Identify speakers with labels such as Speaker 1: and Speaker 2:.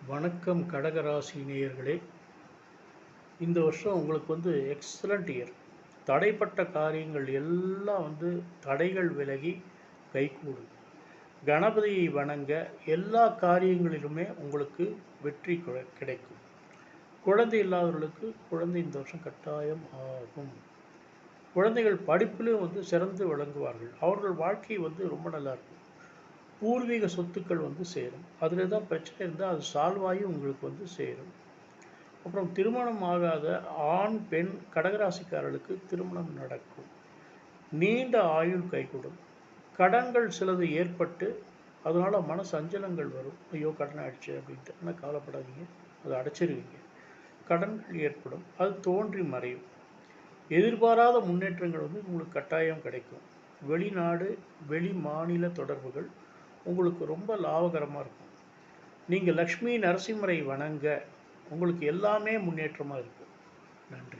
Speaker 1: வணக்கம் கடகராசி நேயர்களே. இந்த வருஷம் உங்களுக்கு எக்ஸலண்ட் இயர். தடைப்பட்ட காரியங்கள் எல்லாம் தடைகள் விலகி கைகூடும். கணபதியை வணங்க எல்லா காரியங்களிலுமே உங்களுக்கு வெற்றி கிடைக்கும். குழந்தை இல்லாதவர்களுக்கு குழந்தை இந்த வருஷம் கட்டாயம் ஆகும். குழந்தைகள் படிப்பிலும் சிறந்து விளங்குவார்கள். அவர்கள் வாழ்க்கை ரொம்ப நல்லாயிருக்கும். பூர்வீக சொத்துக்கள் சேரும். அதில் தான் பிரச்சனை இருந்தால் அது சால்வ் ஆகி உங்களுக்கு சேரும். அப்புறம் திருமணம் ஆகாத ஆண் பெண் கடகராசிக்காரர்களுக்கு திருமணம் நடக்கும். நீண்ட ஆயுள் கைகூடும். கடன்கள் சிலது ஏற்பட்டு அதனால் மன சஞ்சலங்கள் வரும். ஐயோ கடன் ஆயிடுச்சு அப்படின்ட்டு. ஆனால் கவலைப்படாதீங்க, அதை அடைச்சிருவீங்க. கடன்கள் ஏற்படும், அது தோன்றி மறையும். எதிர்பாராத முன்னேற்றங்கள் உங்களுக்கு கட்டாயம் கிடைக்கும். வெளிநாடு வெளி மாநில தொடர்புகள் உங்களுக்கு ரொம்ப லாபகரமாக இருக்கும். நீங்கள் லக்ஷ்மி நரசிம்மரை வணங்க உங்களுக்கு எல்லாமே முன்னேற்றமாக இருக்கும். நன்றி.